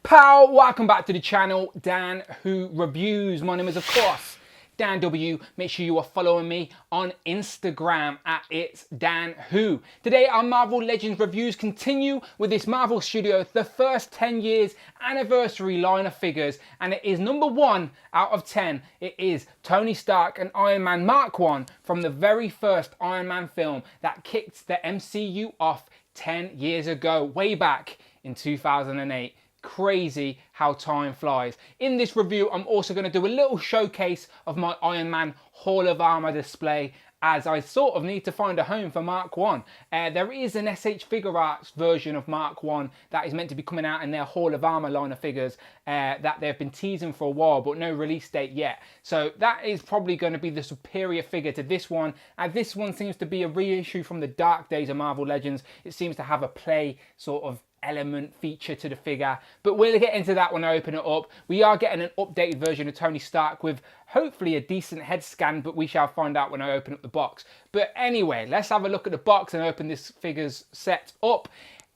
Pow! Welcome back to the channel, Dan Who Reviews. My name is, of course, Dan W. Make sure you are following me on Instagram at It's Dan Who. Today, our Marvel Legends reviews continue with this Marvel Studios, the first 10 years anniversary line of figures, and it is number 1 out of 10. It is Tony Stark and Iron Man Mark 1 from the very first Iron Man film that kicked the MCU off 10 years ago, way back in 2008. Crazy how time flies. In this review, I'm also going to do a little showcase of my Iron Man Hall of Armor display, as I sort of need to find a home for Mark 1. There is an SH Figure Arts version of Mark 1 that is meant to be coming out in their Hall of Armor line of figures that they've been teasing for a while, but no release date yet. So that is probably going to be the superior figure to this one. And this one seems to be a reissue from the dark days of Marvel Legends. It seems to have a play sort of element feature to the figure, but we'll get into that when I open it up. We are getting an updated version of Tony Stark with hopefully a decent head scan, but we shall find out when I open up the box. But anyway, let's have a look at the box and open this figure's set up.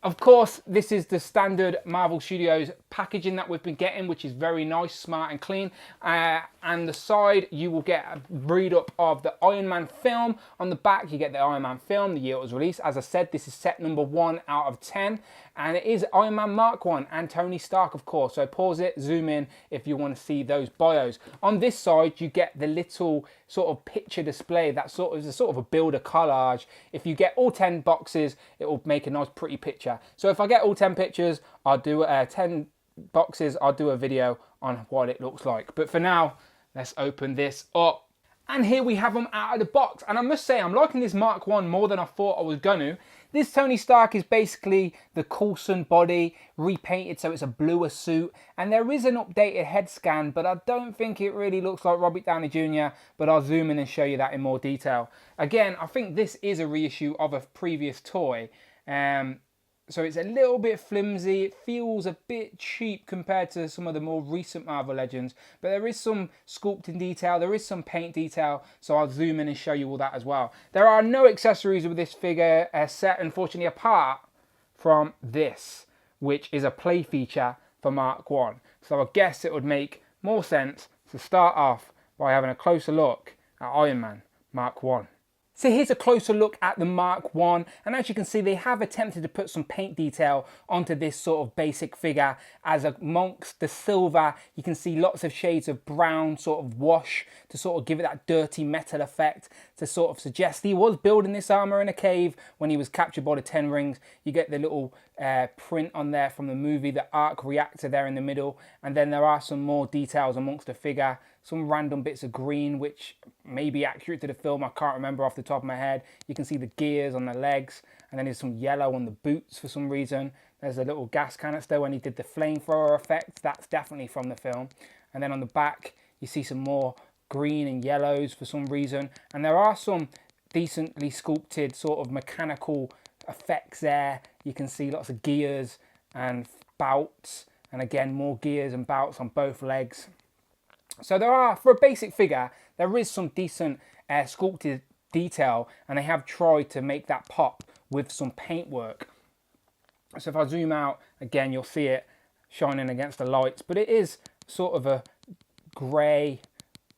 Of course, this is the standard Marvel Studios packaging that we've been getting, which is very nice, smart and clean. And the side, you will get a read up of the Iron Man film. On the back, you get the Iron Man film, the year it was released. As I said, this is set number 1 out of 10. And it is Iron Man Mark 1 and Tony Stark, of course. So pause it, zoom in if you want to see those bios. On this side, you get the little sort of picture display that is a sort of a builder collage. If you get all 10 boxes, it will make a nice pretty picture. So if I get all 10 pictures, I'll do 10 boxes, I'll do a video on what it looks like. But for now, let's open this up. And here we have them out of the box. And I must say, I'm liking this Mark 1 more than I thought I was going to. This Tony Stark is basically the Coulson body repainted so it's a bluer suit. And there is an updated head scan, but I don't think it really looks like Robert Downey Jr. But I'll zoom in and show you that in more detail. Again, I think this is a reissue of a previous toy. So it's a little bit flimsy, it feels a bit cheap compared to some of the more recent Marvel Legends, but there is some sculpting detail, there is some paint detail, so I'll zoom in and show you all that as well. There are no accessories with this figure set, unfortunately, apart from this, which is a play feature for Mark 1. So I guess it would make more sense to start off by having a closer look at Iron Man Mark 1. So here's a closer look at the Mark 1, and as you can see, they have attempted to put some paint detail onto this sort of basic figure. As amongst the silver, you can see lots of shades of brown sort of wash to sort of give it that dirty metal effect, to sort of suggest he was building this armor in a cave when he was captured by the 10 rings. You get the little print on there from the movie, the arc reactor there in the middle, and then there are some more details amongst the figure. Some random bits of green, which may be accurate to the film. I can't remember off the top of my head. You can see the gears on the legs, and then there's some yellow on the boots for some reason. There's a little gas canister when he did the flamethrower effect. That's definitely from the film. And then on the back, you see some more green and yellows for some reason. And there are some decently sculpted sort of mechanical effects there. You can see lots of gears and bouts, and again, more gears and bouts on both legs. So there are, for a basic figure, there is some decent sculpted detail, and they have tried to make that pop with some paintwork. So if I zoom out, again, you'll see it shining against the lights, but it is sort of a grey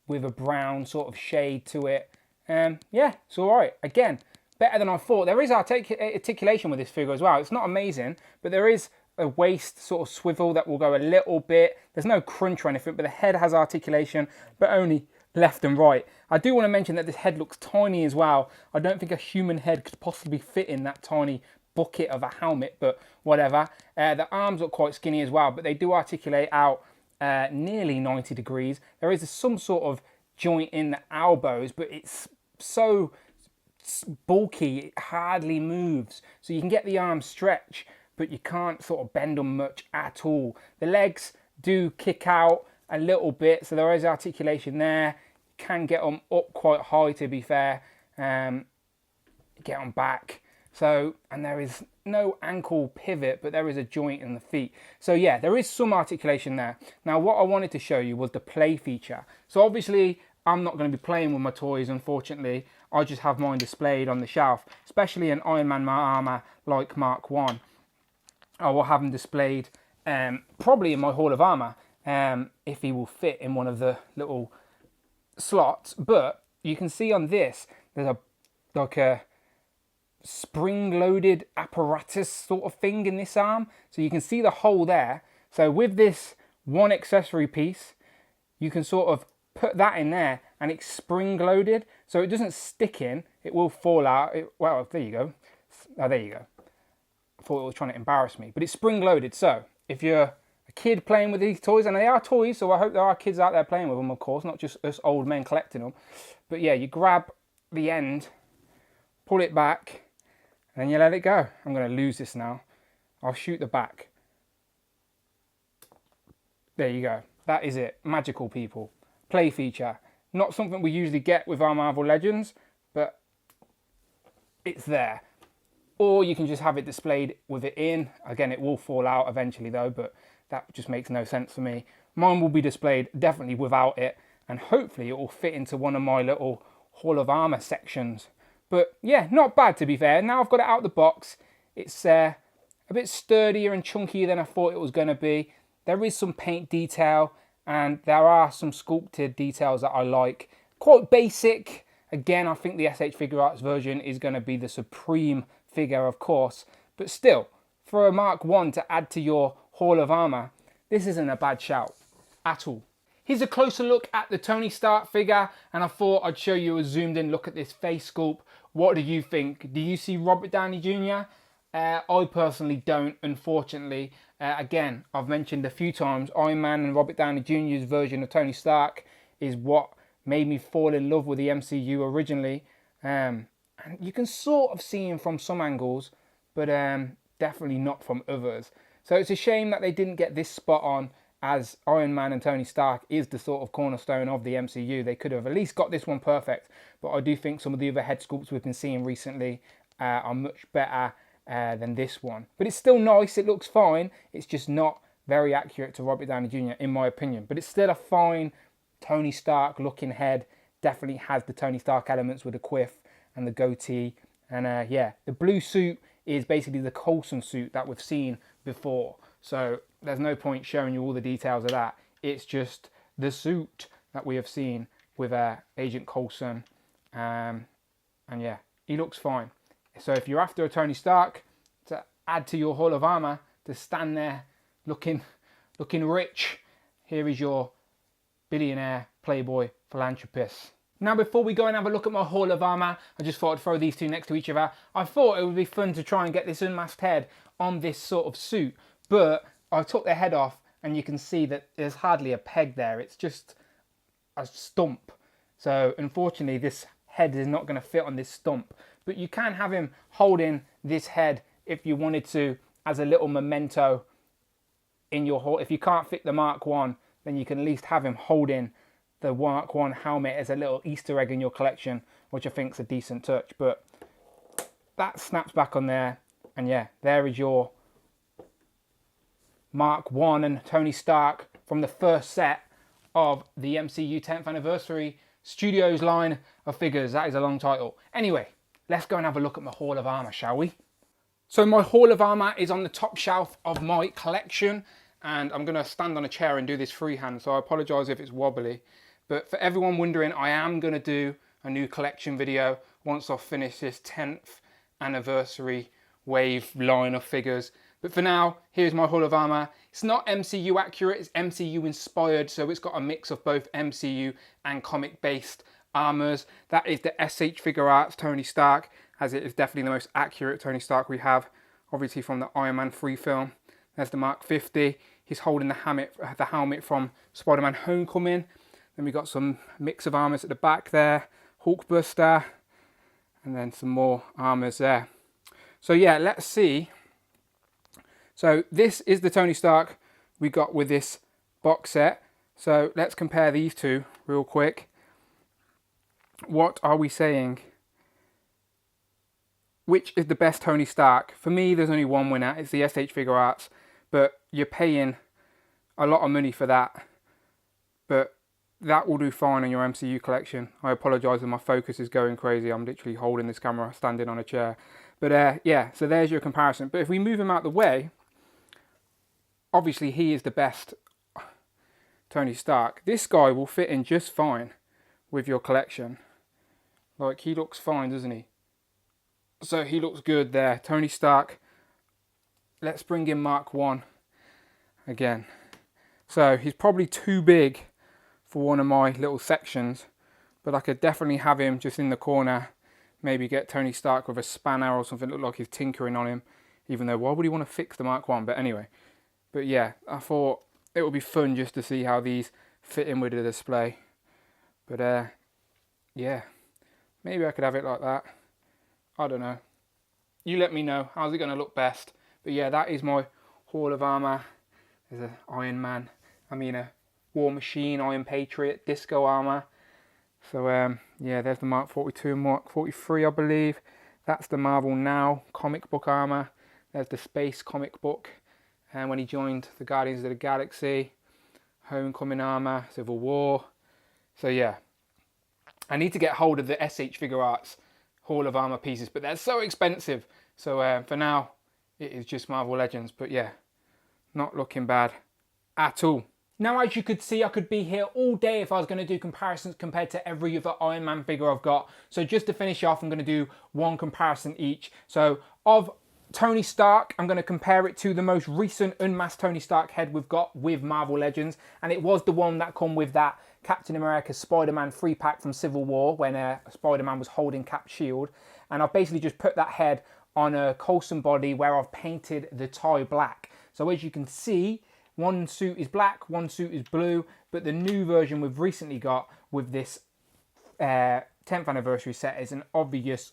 with a brown sort of shade to it. Yeah, it's all right. Again, better than I thought. There is articulation with this figure as well. It's not amazing, but there is a waist sort of swivel that will go a little bit. There's no crunch or anything, but the head has articulation, but only left and right. I do want to mention that this head looks tiny as well. I don't think a human head could possibly fit in that tiny bucket of a helmet, but whatever. The arms look quite skinny as well, but they do articulate out nearly 90 degrees. There is some sort of joint in the elbows, but it's so bulky, it hardly moves. So you can get the arm stretch, but you can't sort of bend them much at all. The legs do kick out a little bit, so there is articulation there. You can get them up quite high, to be fair. Get them back. So, and there is no ankle pivot, but there is a joint in the feet. So yeah, there is some articulation there. Now, what I wanted to show you was the play feature. So obviously, I'm not going to be playing with my toys, unfortunately. I just have mine displayed on the shelf, especially an Ironman armour like Mark 1. I will have them displayed probably in my Hall of Armour if he will fit in one of the little slots. But you can see on this, there's a spring-loaded apparatus sort of thing in this arm. So you can see the hole there. So with this one accessory piece, you can sort of put that in there and it's spring-loaded. So it doesn't stick in, it will fall out. Well, there you go. Oh, there you go. I thought it was trying to embarrass me, but it's spring-loaded. So if you're a kid playing with these toys, and they are toys, so I hope there are kids out there playing with them, of course, not just us old men collecting them. But yeah, you grab the end, pull it back, and then you let it go. I'm going to lose this now. I'll shoot the back. There you go. That is it. Magical, people. Play feature. Not something we usually get with our Marvel Legends, but it's there. Or you can just have it displayed with it in. Again, it will fall out eventually though, but that just makes no sense for me. Mine will be displayed definitely without it, and hopefully it will fit into one of my little Hall of Armour sections. But yeah, not bad to be fair. Now I've got it out of the box. It's a bit sturdier and chunkier than I thought it was going to be. There is some paint detail, and there are some sculpted details that I like. Quite basic. Again, I think the SH Figure Arts version is going to be the supreme figure, of course. But still, for a Mark 1 to add to your Hall of Armour, this isn't a bad shout at all. Here's a closer look at the Tony Stark figure, and I thought I'd show you a zoomed in look at this face sculpt. What do you think? Do you see Robert Downey Jr.? I personally don't, unfortunately. Again, I've mentioned a few times, Iron Man and Robert Downey Jr.'s version of Tony Stark is what made me fall in love with the MCU originally. And you can sort of see him from some angles, but definitely not from others. So it's a shame that they didn't get this spot on, as Iron Man and Tony Stark is the sort of cornerstone of the MCU. They could have at least got this one perfect, but I do think some of the other head sculpts we've been seeing recently are much better than this one. But it's still nice, it looks fine, it's just not very accurate to Robert Downey Jr. in my opinion. But it's still a fine Tony Stark looking head, definitely has the Tony Stark elements with the quiff and the goatee. And yeah, the blue suit is basically the Coulson suit that we've seen before. So there's no point showing you all the details of that. It's just the suit that we have seen with Agent Coulson. And yeah, he looks fine. So if you're after a Tony Stark to add to your Hall of Armour, to stand there looking rich, here is your billionaire, playboy, philanthropist. Now before we go and have a look at my Hall of Armour, I just thought I'd throw these two next to each other. I thought it would be fun to try and get this unmasked head on this sort of suit, but I took the head off and you can see that there's hardly a peg there. It's just a stump. So unfortunately this head is not going to fit on this stump. But you can have him holding this head if you wanted to as a little memento in your Hall. If you can't fit the Mark 1, then you can at least have him holding the Mark 1 helmet as a little Easter egg in your collection, which I think is a decent touch. But that snaps back on there. And yeah, there is your Mark 1 and Tony Stark from the first set of the MCU 10th Anniversary Studios line of figures. That is a long title. Anyway, let's go and have a look at my Hall of Armour, shall we? So my Hall of Armour is on the top shelf of my collection, and I'm going to stand on a chair and do this freehand, so I apologise if it's wobbly. But for everyone wondering, I am going to do a new collection video once I've finished this 10th Anniversary wave line of figures. But for now, here's my Hall of Armour. It's not MCU accurate, it's MCU inspired, so it's got a mix of both MCU and comic based armours. That is the SH Figure Arts Tony Stark, as it is definitely the most accurate Tony Stark we have, obviously from the Iron Man 3 film. There's the Mark 50. He's holding the helmet from Spider-Man Homecoming. Then we got some mix of armours at the back there, Hulkbuster, and then some more armours there. So yeah, let's see. So this is the Tony Stark we got with this box set. So let's compare these two real quick. What are we saying? Which is the best Tony Stark? For me, there's only one winner. It's the SH Figure Arts. But you're paying a lot of money for that. But that will do fine on your MCU collection. I apologise if my focus is going crazy. I'm literally holding this camera, standing on a chair. But yeah, so there's your comparison. But if we move him out the way, obviously he is the best Tony Stark. This guy will fit in just fine with your collection. Like, he looks fine, doesn't he? So he looks good there. Tony Stark. Let's bring in Mark 1 again. So he's probably too big for one of my little sections, but I could definitely have him just in the corner. Maybe get Tony Stark with a spanner or something, look like he's tinkering on him. Even though, why would he want to fix the Mark 1? But anyway. But yeah, I thought it would be fun just to see how these fit in with the display. But yeah, maybe I could have it like that. I don't know. You let me know. How's it going to look best? But yeah, that is my Hall of Armour. There's an Ironman. a War Machine, Iron Patriot, Disco Armour. So yeah, there's the Mark 42 and Mark 43, I believe. That's the Marvel Now comic book armour. There's the Space comic book. And when he joined the Guardians of the Galaxy. Homecoming armour, Civil War. So yeah, I need to get hold of the SH Figure Arts Hall of Armour pieces, but they're so expensive. So for now, it is just Marvel Legends. But yeah, not looking bad at all. Now, as you could see, I could be here all day if I was going to do comparisons compared to every other Iron Man figure I've got. So just to finish off, I'm going to do one comparison each. So of Tony Stark, I'm going to compare it to the most recent unmasked Tony Stark head we've got with Marvel Legends. And it was the one that come with that Captain America Spider-Man 3-pack from Civil War when Spider-Man was holding Cap's shield. And I've basically just put that head on a Coulson body where I've painted the tie black. So as you can see, one suit is black, one suit is blue, but the new version we've recently got with this 10th anniversary set is an obvious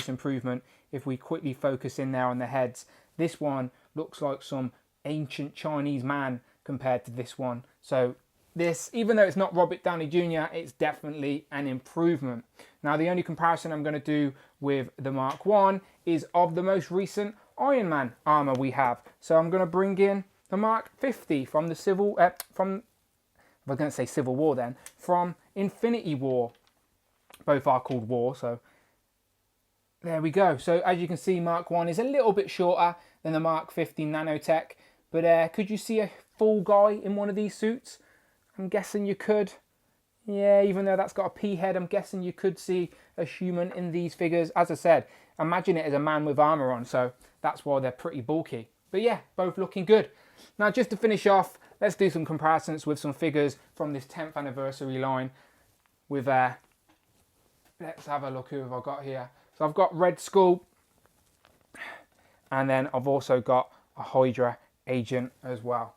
improvement. If we quickly focus in there on the heads, this one looks like some ancient Chinese man compared to this one. So this, even though it's not Robert Downey Jr., it's definitely an improvement. Now, the only comparison I'm going to do with the Mark 1 is of the most recent Iron Man armour we have. So I'm going to bring in the Mark 50 from the from Infinity War. Both are called War, so there we go. So as you can see, Mark 1 is a little bit shorter than the Mark 50 Nanotech. But could you see a full guy in one of these suits? I'm guessing you could. Yeah, even though that's got a P head, I'm guessing you could see a human in these figures. As I said, imagine it as a man with armour on, so that's why they're pretty bulky. But yeah, both looking good. Now, just to finish off, let's do some comparisons with some figures from this 10th anniversary line. With let's have a look who have I got here. So I've got Red Skull, and then I've also got a Hydra agent as well.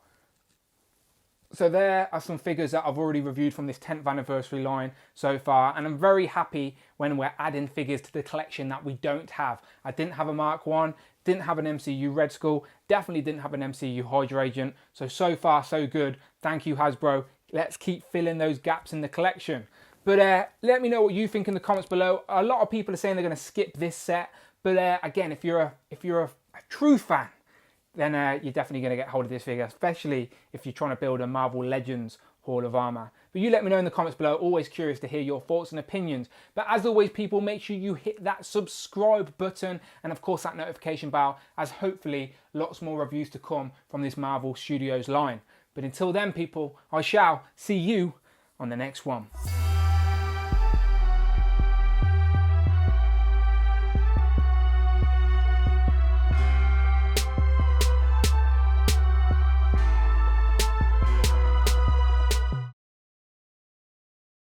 So there are some figures that I've already reviewed from this 10th anniversary line so far, and I'm very happy when we're adding figures to the collection that we don't have. I didn't have a Mark 1, didn't have an MCU Red Skull, definitely didn't have an MCU Hydra agent. So far so good. Thank you, Hasbro. Let's keep filling those gaps in the collection. But let me know what you think in the comments below. A lot of people are saying they're going to skip this set, but again, if you're a true fan, then you're definitely going to get hold of this figure, especially if you're trying to build a Marvel Legends Hall of Armour. But you let me know in the comments below. Always curious to hear your thoughts and opinions. But as always, people, make sure you hit that subscribe button and, of course, that notification bell, as hopefully lots more reviews to come from this Marvel Studios line. But until then, people, I shall see you on the next one.